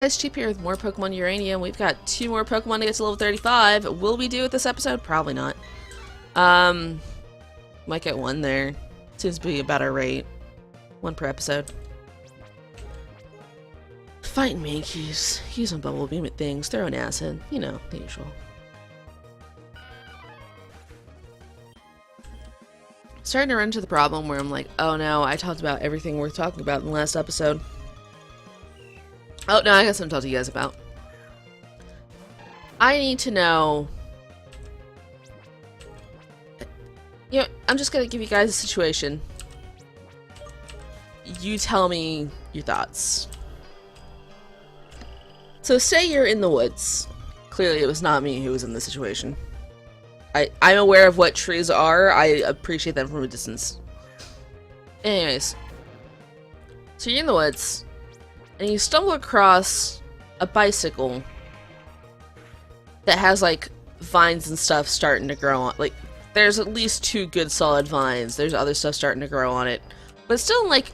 Guys, Cheap here with more Pokemon Uranium. We've got 2 more Pokemon to get to level 35. Will we do it this episode? Probably not. Might get 1 there. Seems to be about our rate. 1 per episode. Fighting Mankeys, using Bubble Beam at things, throwing acid. You know, the usual. Starting to run into the problem where I'm like, oh no, I talked about everything worth talking about in the last episode. Oh, no, I got something to talk to you guys about. I need to know... You know, I'm just gonna give you guys a situation. You tell me your thoughts. So say you're in the woods. Clearly it was not me who was in this situation. I'm aware of what trees are. I appreciate them from a distance. Anyways. So you're in the woods. And you stumble across a bicycle that has, like, vines and stuff starting to grow on. Like, there's at least 2 good solid vines. There's other stuff starting to grow on it. But it's still in, like,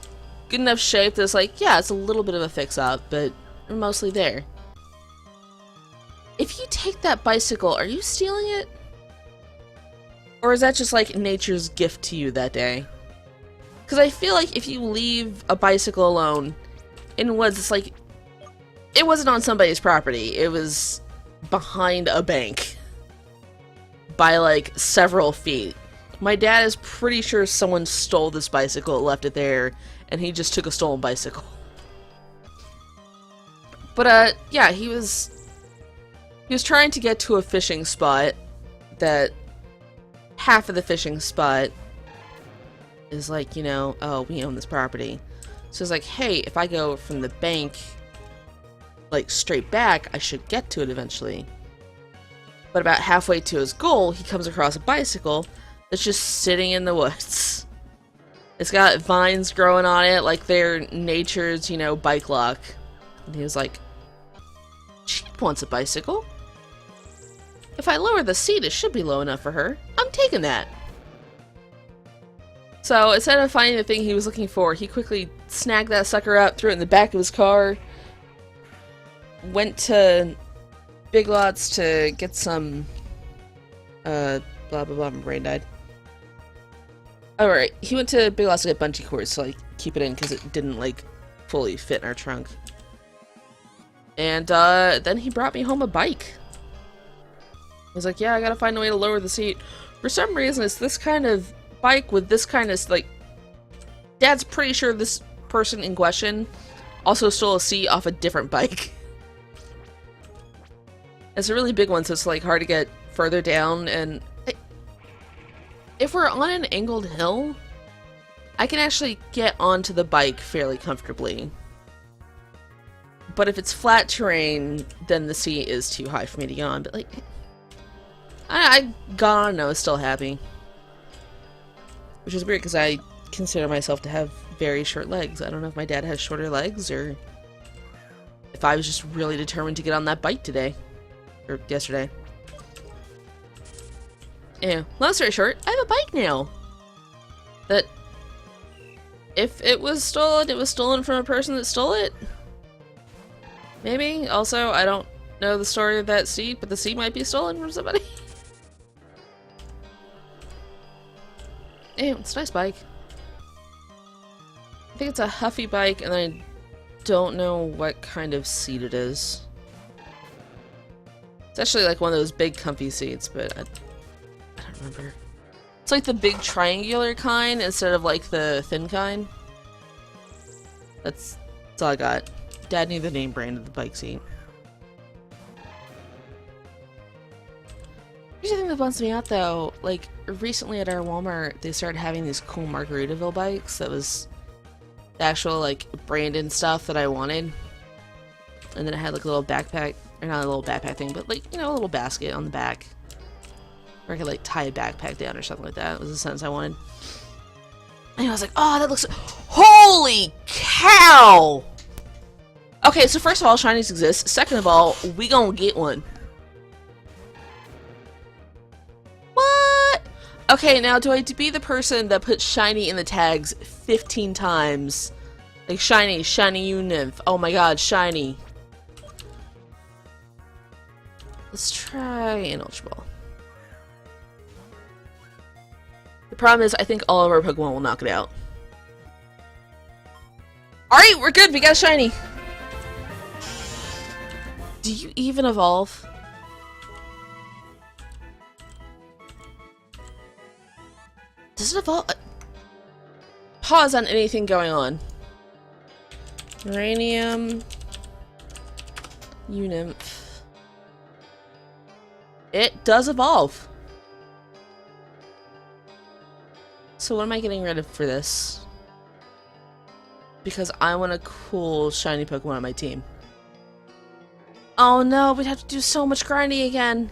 good enough shape that it's like, yeah, it's a little bit of a fix-up, but we're mostly there. If you take that bicycle, are you stealing it? Or is that just, like, nature's gift to you that day? Because I feel like if you leave a bicycle alone in the woods, it's like, it wasn't on somebody's property. It was behind a bank. By, like, several feet. My dad is pretty sure someone stole this bicycle, left it there, and he just took a stolen bicycle. But, yeah, he was trying to get to a fishing spot that half of the fishing spot is like, you know, oh, we own this property. So it's like, hey, if I go from the bank, like, straight back, I should get to it eventually. But about halfway to his goal, he comes across a bicycle that's just sitting in the woods. It's got vines growing on it, like they're nature's, you know, bike lock. And he was like, Cheap wants a bicycle. If I lower the seat, it should be low enough for her. I'm taking that. So, instead of finding the thing he was looking for, he quickly snagged that sucker up, threw it in the back of his car, went to Big Lots to get some, blah blah blah, my brain died. Alright, he went to Big Lots to get bungee cords to, like, keep it in, because it didn't, like, fully fit in our trunk. And, then he brought me home a bike. I was like, yeah, I gotta find a way to lower the seat. For some reason, it's this kind of bike with this kind of, like, Dad's pretty sure this person in question also stole a seat off a different bike. It's a really big one, so it's, like, hard to get further down, and if we're on an angled hill, I can actually get onto the bike fairly comfortably. But if it's flat terrain, then the seat is too high for me to get on, but, like, I got on and I was still happy. Which is weird, because I consider myself to have very short legs. I don't know if my dad has shorter legs, or if I was just really determined to get on that bike today. Or yesterday. Yeah, long story short, I have a bike now. That, if it was stolen from a person that stole it. Maybe. Also, I don't know the story of that seat, but the seat might be stolen from somebody. Damn, it's a nice bike. I think it's a Huffy bike, and I don't know what kind of seat it is. It's actually like one of those big comfy seats, but I don't remember. It's like the big triangular kind instead of like the thin kind. That's all I got. Dad knew the name brand of the bike seat. Here's the thing that bums me out though, like, recently at our Walmart, they started having these cool Margaritaville bikes that was the actual, like, branded stuff that I wanted. And then it had, like, a little backpack, or not a little backpack thing, but, like, you know, a little basket on the back. Or I could, like, tie a backpack down or something like that. It was the sense I wanted. And I was like, oh, that looks... Holy cow! Okay, so first of all, shinies exist. Second of all, we gonna get one. What? Okay, now do I be the person that puts shiny in the tags 15 times Like shiny, shiny Univ. Oh my god, shiny. Let's try an Ultra Ball. The problem is, I think all of our Pokemon will knock it out. Alright, we're good! We got a shiny! Do you even evolve? Does it evolve? Pause on anything going on. Uranium. Unymph. It does evolve. So what am I getting rid of for this? Because I want a cool shiny Pokemon on my team. Oh no, we'd have to do so much grinding again.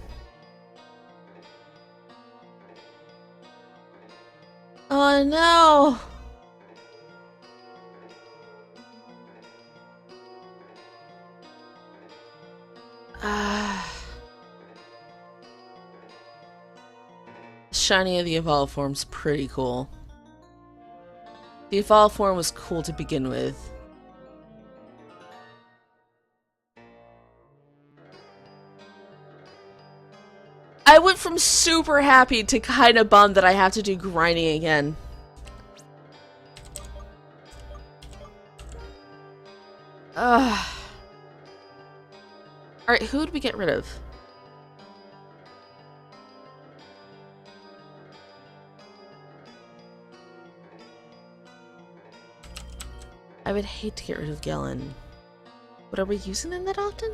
Oh no! Shiny of the evolved form's pretty cool. The evolved form was cool to begin with. I went from super happy to kind of bummed that I have to do grinding again. Ugh. Alright, who would we get rid of? I would hate to get rid of Galen. But are we using them that often?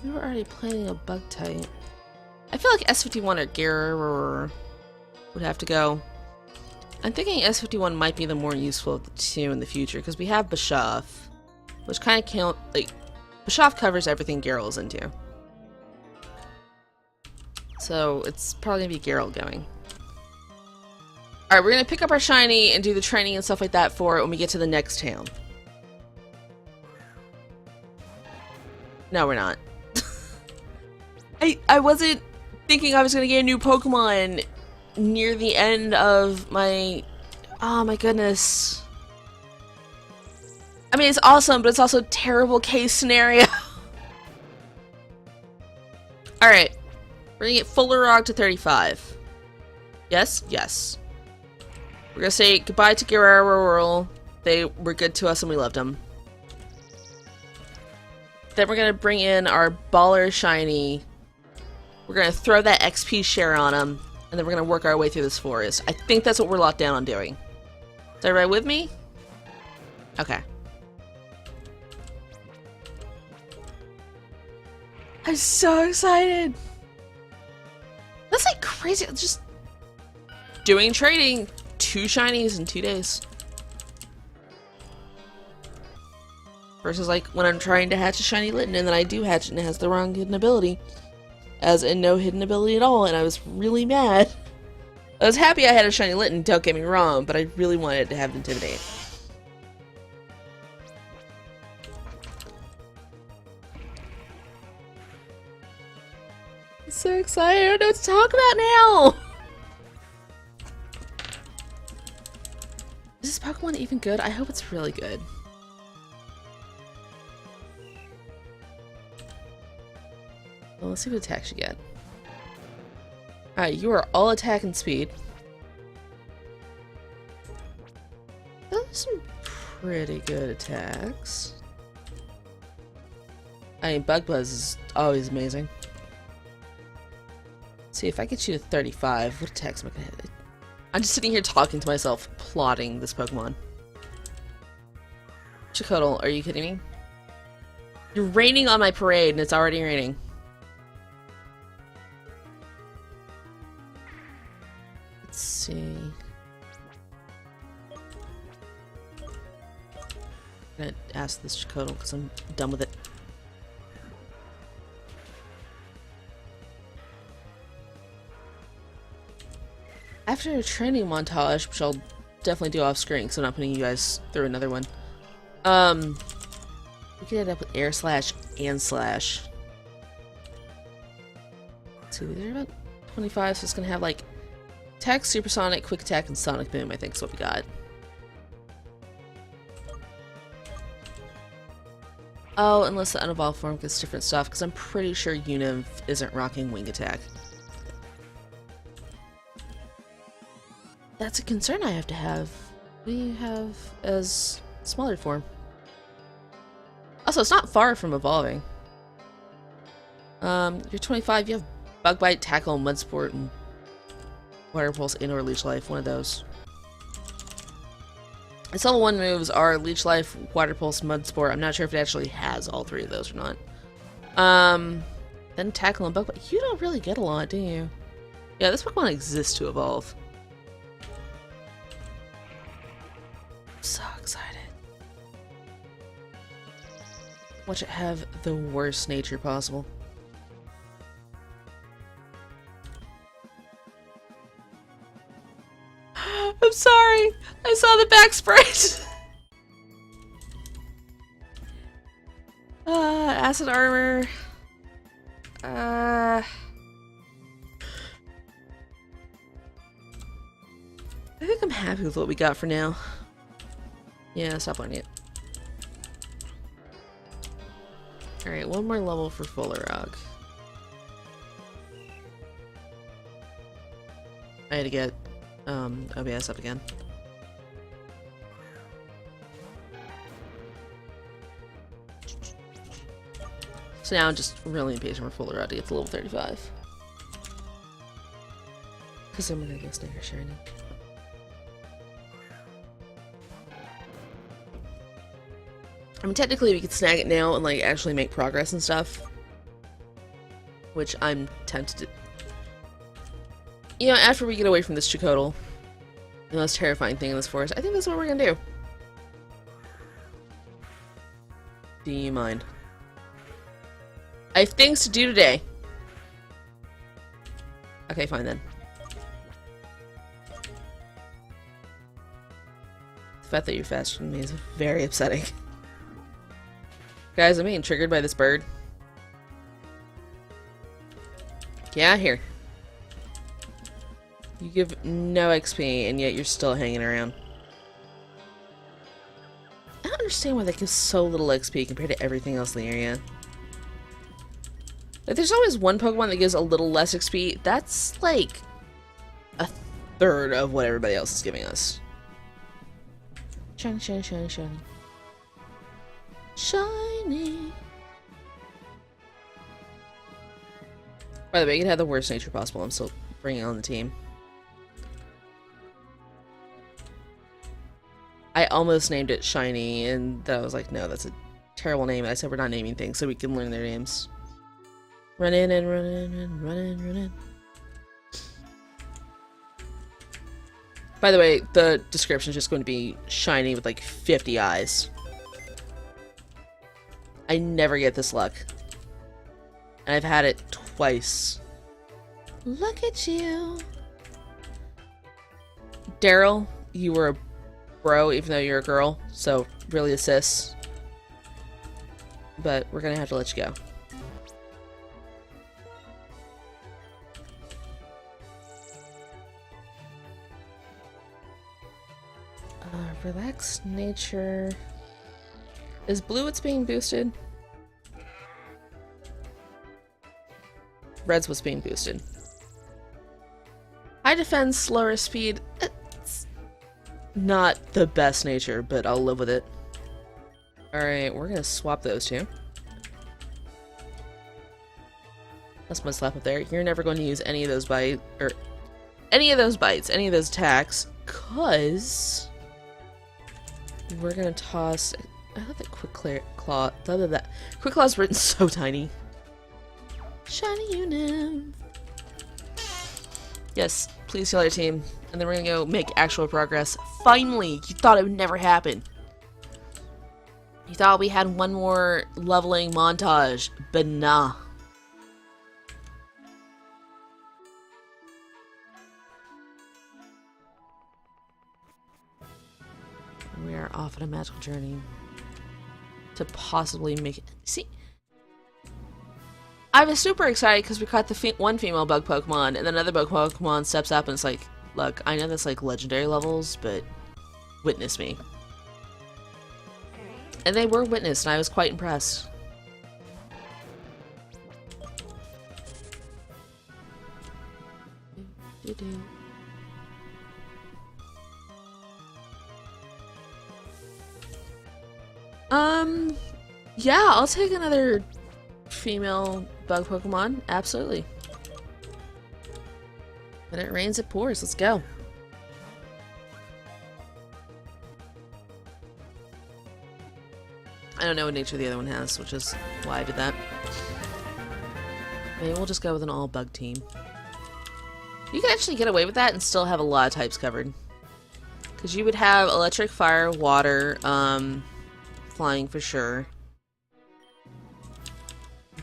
We were already planning a bug type. I feel like S51 or Gyarados would have to go. I'm thinking S51 might be the more useful of the two in the future, because we have Bischoff, which kind of can't, like, Bischoff covers everything Gyarados into. So it's probably gonna be Gyarados going. Alright, we're gonna pick up our shiny and do the training and stuff like that for it when we get to the next town. No, we're not. I wasn't thinking I was gonna get a new Pokemon near the end of my... Oh my goodness. I mean, it's awesome, but it's also a terrible case scenario. Alright. We're gonna get Fuller Rock to 35. Yes? Yes. We're gonna say goodbye to Gyarados. They were good to us and we loved them. Then we're gonna bring in our Baller Shiny. We're gonna throw that XP share on them. And then we're gonna work our way through this forest. I think that's what we're locked down on doing. Is everybody with me? Okay. I'm so excited! That's like crazy. Just doing trading 2 shinies in 2 days. Versus like when I'm trying to hatch a shiny Litten and then I do hatch it and it has the wrong hidden ability. As in no hidden ability at all, and I was really mad. I was happy I had a shiny Litten, don't get me wrong, but I really wanted to have Intimidate. I'm so excited, I don't know what to talk about now! Is this Pokemon even good? I hope it's really good. Well, let's see what attacks you get. Alright, you are all attack and speed. Those are some pretty good attacks. I mean, Bug Buzz is always amazing. Let's see, if I get you to 35, what attacks am I gonna hit? I'm just sitting here talking to myself, plotting this Pokemon. Chicodal, are you kidding me? You're raining on my parade and it's already raining. Let's see. I'm gonna ask this Chicodal because I'm done with it. After a training montage, which I'll definitely do off screen because I'm not putting you guys through another one. We could end up with Air Slash and Slash. Let's see, they're about 25, so it's gonna have like Attack, Supersonic, Quick Attack, and Sonic Boom, I think is what we got. Oh, unless the unevolved form gets different stuff, because I'm pretty sure Univ isn't rocking Wing Attack. That's a concern I have to have. What do you have as smaller form? Also, it's not far from evolving. You're 25, you have Bug Bite, Tackle, Mud Sport, and Water Pulse, and or Leech Life, one of those. Its level 1 moves are Leech Life, Water Pulse, Mud Sport. I'm not sure if it actually has all three of those or not. Then Tackle and Bug Bite. You don't really get a lot, do you? Yeah, this Pokemon exists to evolve. I'm so excited. Watch it have the worst nature possible. I'm sorry. I saw the back sprite. Acid armor. I think I'm happy with what we got for now. Yeah, stop learning it. Alright, one more level for Fuller Rock. I had to get OBS up again. So now I'm just really impatient for Fuller Rock to get to level 35. Because then we're gonna get Snare Shiny. I mean, technically we could snag it now and like actually make progress and stuff. Which I'm tempted to. You know, after we get away from this Chakotl, the most terrifying thing in this forest, I think that's what we're gonna do. Do you mind? I have things to do today. Okay, fine then. The fact that you're faster than me is very upsetting. Guys, I'm being triggered by this bird. Yeah, here. You give no XP, and yet you're still hanging around. I don't understand why that gives so little XP compared to everything else in the area. Like, there's always one Pokemon that gives a little less XP. That's, like, a third of what everybody else is giving us. Shiny, shiny, shiny, shiny. Shiny! By the way, you can have the worst nature possible. I'm still bringing it on the team. I almost named it Shiny, and then I was like, no, that's a terrible name. I said we're not naming things so we can learn their names. Run in and run in and run in, run in. By the way, the description is just going to be shiny with like 50 eyes. I never get this luck. And I've had it twice. Look at you. Daryl, you were a bro even though you're a girl, so really assist. But we're gonna have to let you go. Relaxed nature. Is blue what's being boosted? Red's what's being boosted. High defense, slower speed. It's not the best nature, but I'll live with it. Alright, we're gonna swap those two. That's my slap up there. You're never going to use any of those bites, or any of those attacks, cause we're gonna toss. I thought that Quick Claw. Quick Claw's written so tiny. Shiny Univ. Yes, please heal our team, and then we're gonna go make actual progress. Finally, you thought it would never happen. You thought we had one more leveling montage, but nah. We are off on a magical journey to possibly make it. See, I was super excited because we caught the one female bug Pokemon, and then another bug Pokemon steps up and it's like, look, I know that's like legendary levels, but witness me. And they were witnessed, and I was quite impressed. Yeah, I'll take another female bug Pokemon. Absolutely. When it rains, it pours. Let's go. I don't know what nature the other one has, which is why I did that. Maybe we'll just go with an all-bug team. You can actually get away with that and still have a lot of types covered. Because you would have electric, fire, water, flying for sure.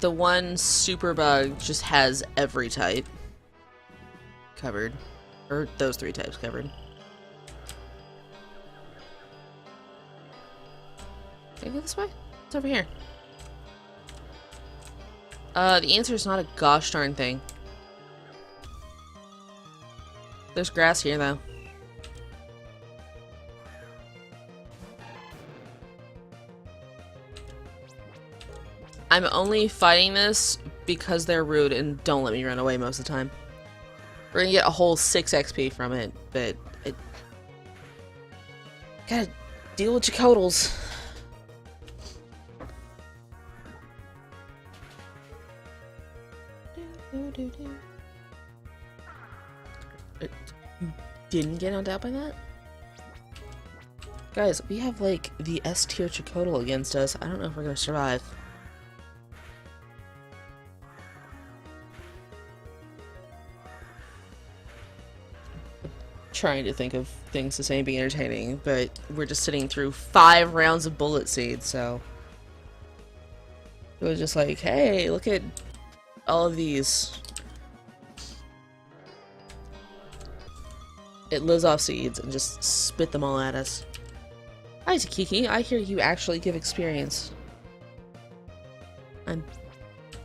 The one super bug just has every type covered. Or those 3 types covered. Can I go this way? It's over here. The answer is not a gosh darn thing. There's grass here, though. I'm only fighting this because they're rude and don't let me run away most of the time. We're gonna get a whole 6 XP from it, but it... Gotta deal with Chakotls. You didn't get knocked out by that? Guys, we have like the S tier Chakotl against us. I don't know if we're gonna survive. Trying to think of things to say and be entertaining, but we're just sitting through 5 rounds of bullet seed, so it was just like, hey, look at all of these. It lives off seeds and just spit them all at us. Hi, Takiki. I hear you actually give experience. I'm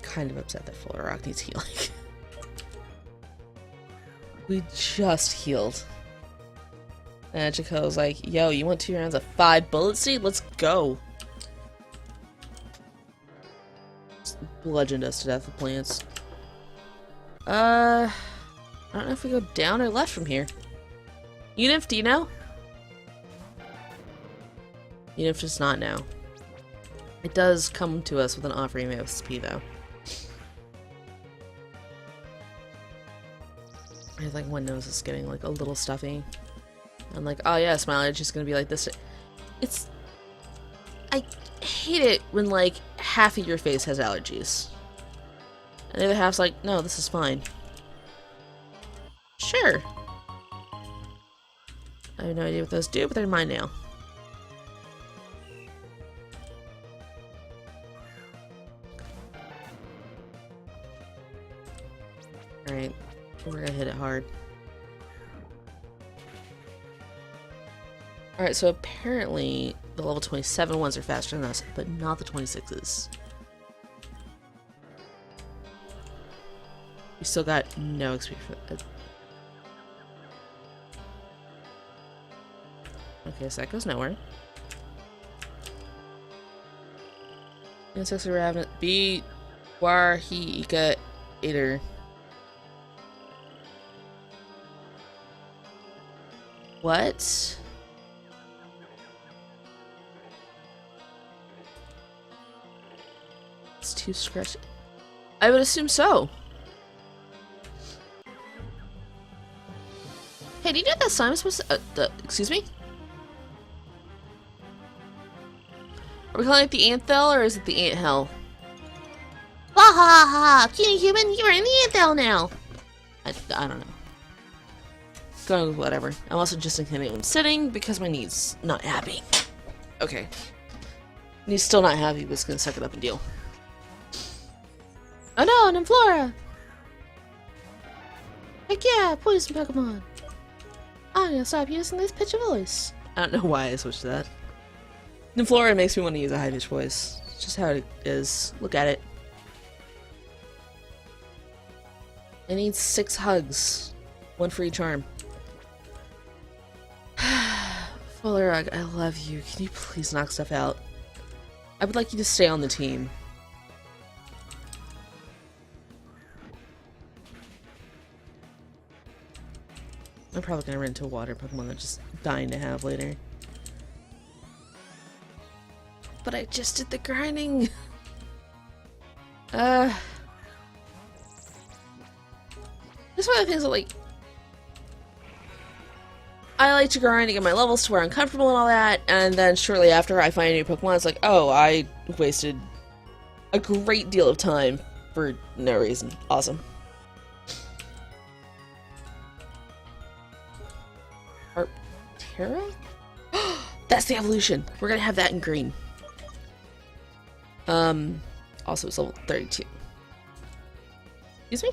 kind of upset that Fuller Rock needs healing. We just healed. And Chiko's like, yo, you want 2 rounds of 5 bullet seed? Let's go. Just bludgeoned us to death with plants. I don't know if we go down or left from here. Unif, do you know? Unif does not know. It does come to us with an offering of SP though. I think one nose is getting like a little stuffy. I'm like, oh yeah, Smiley, it's just gonna be like this. It's... I hate it when like half of your face has allergies. And the other half's like, no, this is fine. Sure. I have no idea what those do, but they're mine now. Alright, we're gonna hit it hard. Alright, so apparently the level 27 ones are faster than us, but not the 26s. We still got no XP for that. Okay, so that goes nowhere. Insects are ravenous. Be Warhiika Eater. What? It's too scratchy. I would assume so. Hey, do you know that Simon's supposed to, excuse me? Are we calling it the Anthel, or is it the Ant Hell? Ha ha ha! Puny human, you're in the Anthel now! I don't know. Going with whatever. I'm also just intending on sitting because my knee's not happy. Okay. Knee's still not happy, but it's gonna suck it up and deal. Oh no, an Flora! Heck yeah, poison Pokemon! I'm gonna stop using this pitch of voice. I don't know why I switched to that. Nymflora makes me want to use a high-pitched voice. It's just how it is. Look at it. It needs 6 hugs. 1 for each arm. Fuller Rug, I love you. Can you please knock stuff out? I would like you to stay on the team. I'm probably gonna run into a water Pokemon that's just dying to have later. But I just did the grinding! That's one of the things that, like, I like to grind to get my levels to where I'm comfortable and all that, and then shortly after I find a new Pokemon, it's like, oh, I wasted a great deal of time for no reason. Awesome. Arptera? That's the evolution! We're gonna have that in green. Also it's level 32. Excuse me?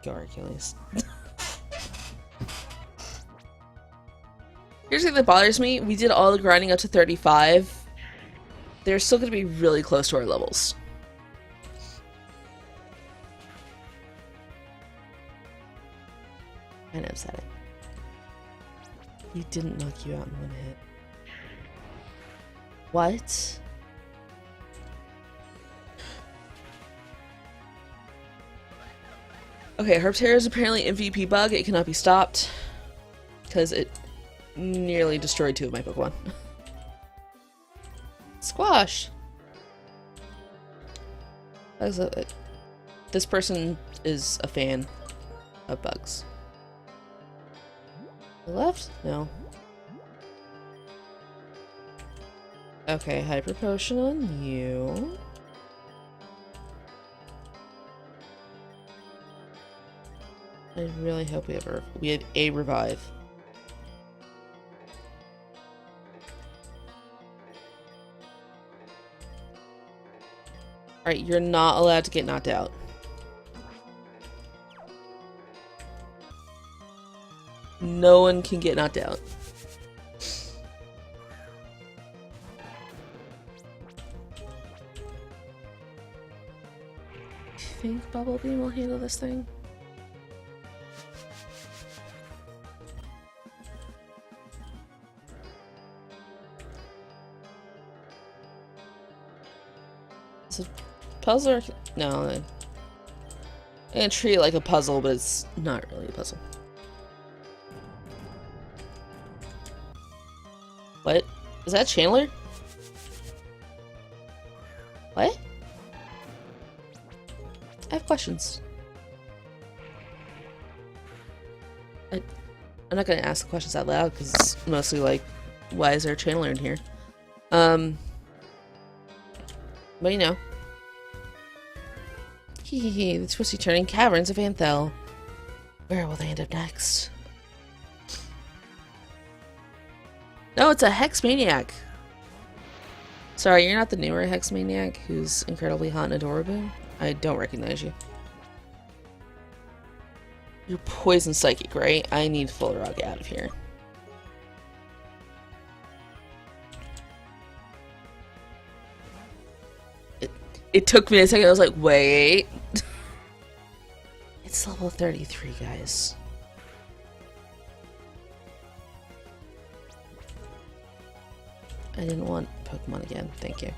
Go Hercules. Here's the thing that bothers me. We did all the grinding up to 35. They're still going to be really close to our levels. And upsetting. He didn't knock you out in one hit. What? Okay, Herptera is apparently an MVP bug. It cannot be stopped because it nearly destroyed 2 of my Pokemon. Squash! This person is a fan of bugs. Left? No. Okay, Hyper Potion on you. I really hope we have a revive. Alright, you're not allowed to get knocked out. No one can get knocked out. I think Bubble Beam will handle this thing. Is it a puzzle or... No, I'm gonna treat it like a puzzle, but it's not really a puzzle. What? Is that Chandler? What? I have questions. I'm not gonna ask the questions out loud because it's mostly like, why is there a Chandler in here? But you know. Hehehe, the twisty turning caverns of Anthel. Where will they end up next? No, it's a Hex Maniac. Sorry, you're not the newer Hex Maniac who's incredibly hot and adorable. I don't recognize you. You're Poison Psychic, right? I need Full Rock out of here. It took me a second. I was like, wait. It's level 33, guys. I didn't want Pokemon again. Thank you.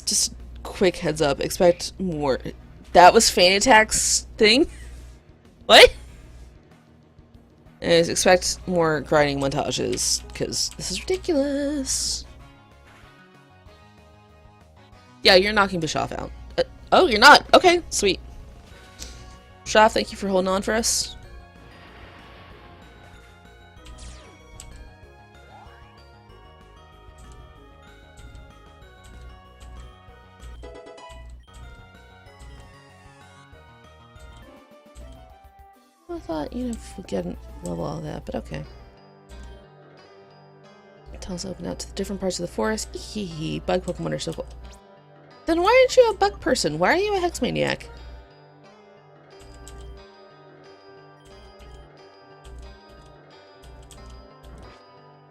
Just quick heads up. Expect more. That was Feint Attack's thing? What? And expect more grinding montages, because this is ridiculous. Yeah, you're knocking Bischoff out. Oh, you're not! Okay, sweet. Bischoff, thank you for holding on for us. I thought, you know, if we couldn't level all that, but okay. Tunnels open out to the different parts of the forest. Ehehe, bug Pokemon are so cool. Then why aren't you a bug person? Why are you a Hex Maniac?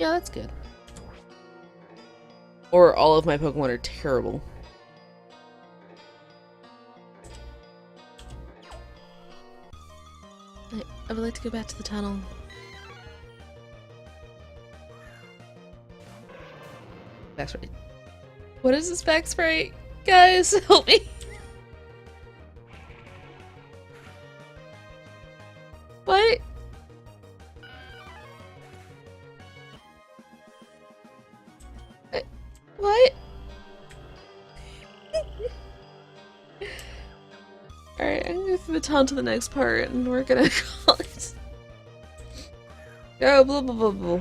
Yeah, that's good. Or all of my Pokemon are terrible. I would like to go back to the tunnel. Back sprite. What is this back sprite? Guys, help me! What? What? Alright, I'm gonna go through the tunnel to the next part and we're gonna call it. Go, blah blah blah blah.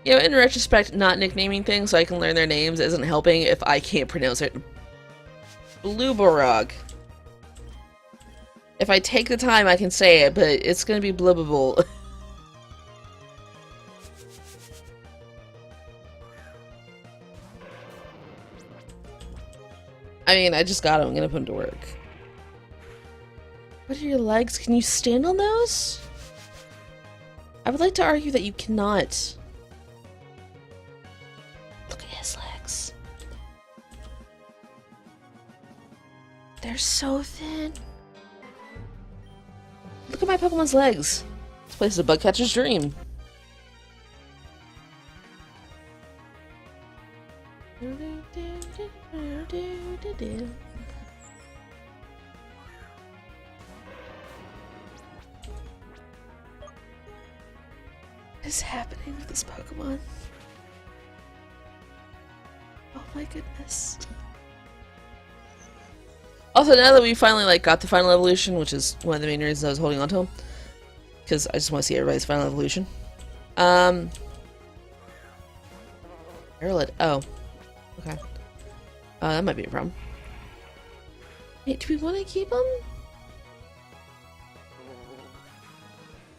You know, in retrospect, not nicknaming things so I can learn their names isn't helping if I can't pronounce it. Blueborog. If I take the time, I can say it, but it's gonna be blibbable. I mean, I just got him. I'm gonna put him to work. What are your legs? Can you stand on those? I would like to argue that you cannot. Look at his legs. They're so thin. Look at my Pokemon's legs. This place is a bug catcher's dream. What is happening with this Pokemon? Oh my goodness. Also, now that we finally got the final evolution, which is one of the main reasons I was holding on to him, because I just want to see everybody's final evolution. Aerolid. Oh. Okay. That might be a problem. Wait, do we want to keep him?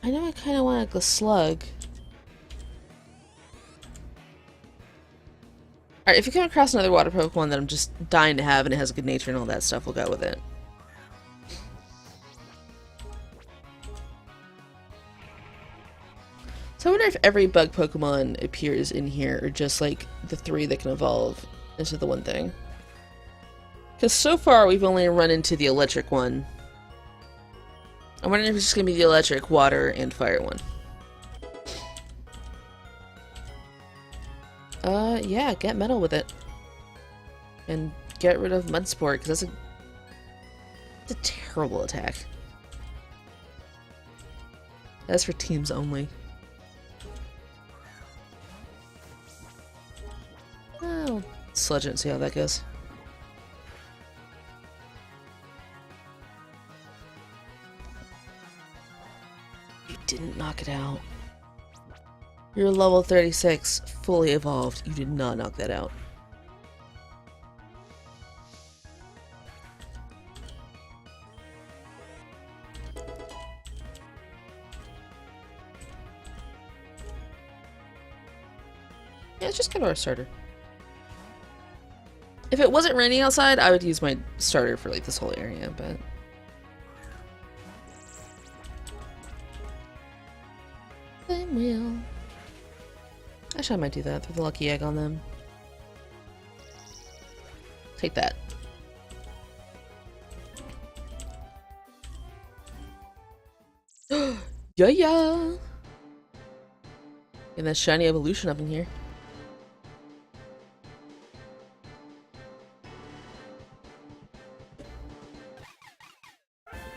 I know I kind of want a slug. Alright, if you come across another water Pokemon that I'm just dying to have and it has a good nature and all that stuff, we'll go with it. So I wonder if every bug Pokemon appears in here, or just like the 3 that can evolve into the one thing. Because so far we've only run into the electric one. I'm wondering if it's just going to be the electric, water, and fire one. Yeah, get metal with it. And get rid of Mudsport, because it's a terrible attack. That's for teams only. Oh, sludge it and see how that goes. You didn't knock it out. You're level 36, fully evolved. You did not knock that out. Yeah, it's just kind of our starter. If it wasn't raining outside, I would use my starter for this whole area, but... I will. Actually, I might do that. Throw the lucky egg on them. Take that. Yeah, yeah! Get that shiny evolution up in here.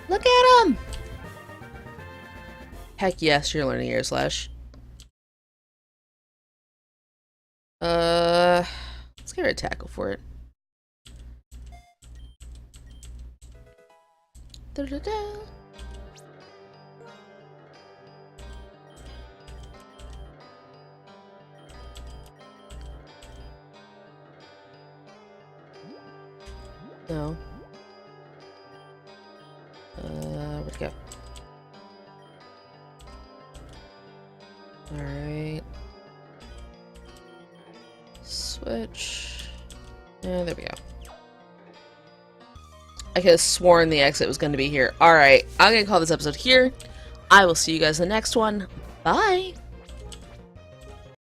Look at him! Heck yes, you're learning Air Slash. Let's get her a tackle for it. Da -da -da. No. Where'd it go? Alright. Switch. And there we go. I could have sworn the exit was going to be here. Alright, I'm going to call this episode here. I will see you guys in the next one. Bye!